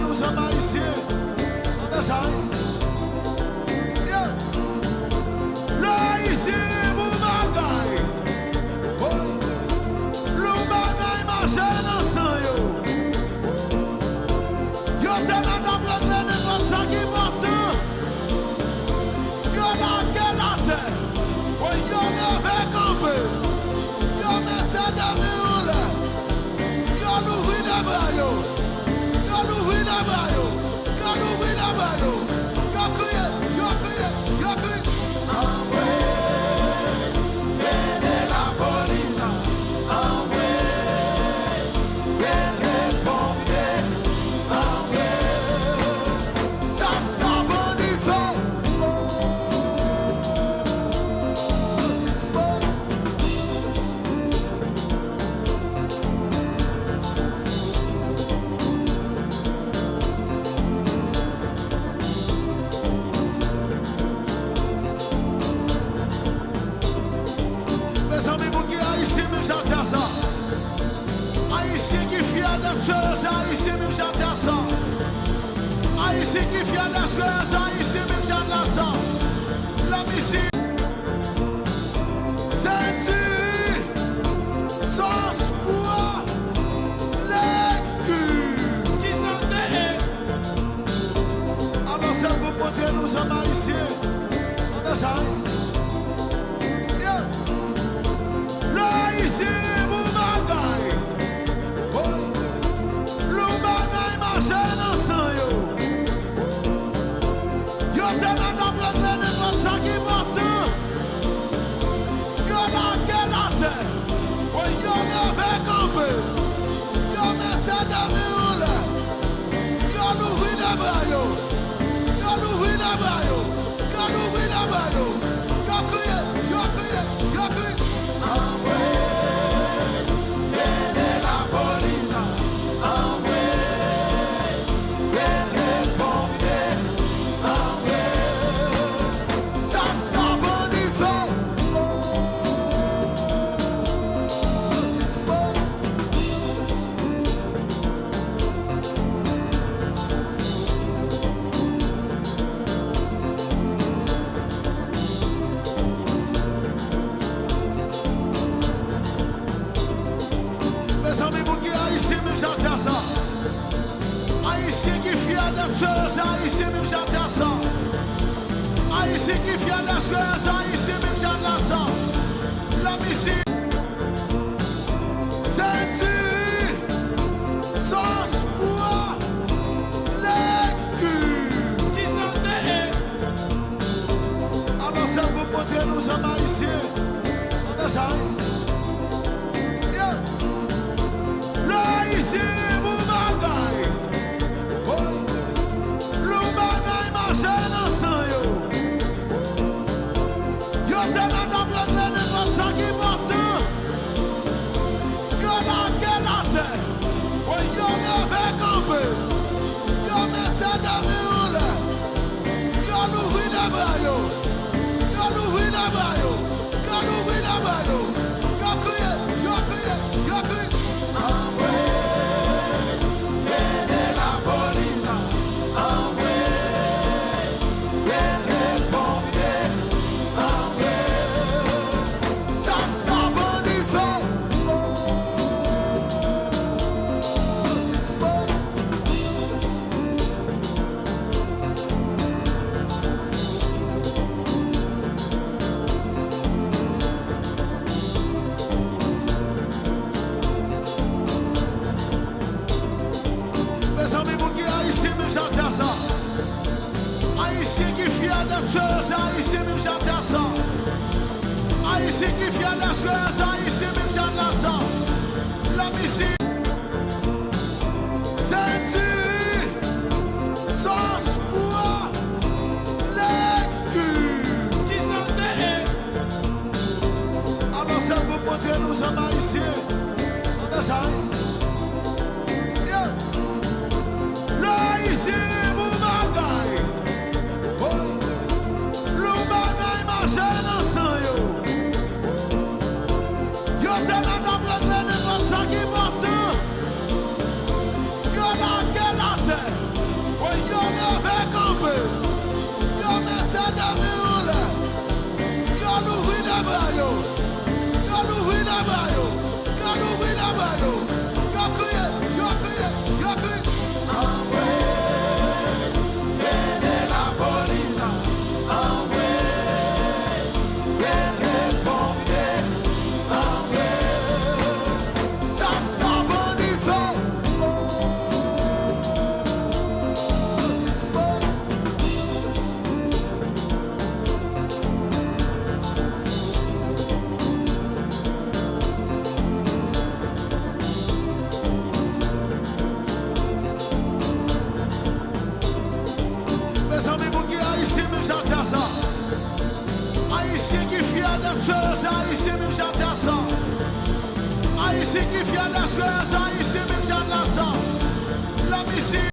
nous sommes haïtiens. On a ça. L'haïtien, vous bagaille. Le bagaille marche dans sang yo. Yo te met à prendre n'importe ça qui porte. Yo la gueule la terre. Yo levé campé. Yo mette dans mes là. Yo l'ouvri les bras yo. Yo l'ouvri les bras yo. Yo l'ouvri les bras yo. Yo crié, yo crié, yo crié. Haïtien qui fier de Dieu, c'est Haïtien même j'ai dit ça. Haïtien qui fier de Dieu, c'est Haïtien même j'ai dit ça. La mission, c'est Dieu, sauce pour l'écu. Qui chantait? Alors c'est pour montrer nous sommes Haïtiens. On a ça. L'Haïtien, vous bagaille. Le bagaille marche dans sang yo. Yo te met à prendre n'importe ça qui porte. Yo la gueule la terre. Yo levé campé. Yo mette dans mes là. Yo l'ouvri les bras yo. Yo l'ouvri les bras yo. Yo l'ouvri les bras yo. Yo crié, yo crié, yo crié. Haïtien qui fier de Dieu, c'est Haïtien même j'ai dit ça. Haïtien qui fier de Dieu, c'est Haïtien même j'ai dit ça. La mission, c'est Dieu, sauce pour l'écu. Qui chantait? Alors c'est pour montrer nous sommes Haïtiens. On a ça. L'Haïtien, vous bagaille. Le bagaille marche dans sang yo. Yo te met à prendre n'importe ça qui porte. Yo la gueule la terre. Yo levé campé. Yo mette dans mes là. Yo l'ouvri les bras yo. Yo l'ouvri les bras yo. Yo l'ouvri les bras yo. Yo crié, yo crié, yo crié. Haïtien qui fier de Dieu, c'est Haïtien même j'ai dit ça. Haïtien qui fier de Dieu, c'est Haïtien même j'ai dit ça. La mission, c'est Dieu, sauce pour l'écu. Qui chantait? Alors c'est pour montrer nous sommes Haïtiens. On a ça. L'Haïtien, vous bagaille. Le bagaille marche dans sang yo. Yo te met à prendre n'importe ça qui porte. Yo la gueule la terre. Haïtien qui fier d'être soeur, Haïtien même j'entends ça. Haïtien qui fier d'être soeur, Haïtien même j'entends ça. La mission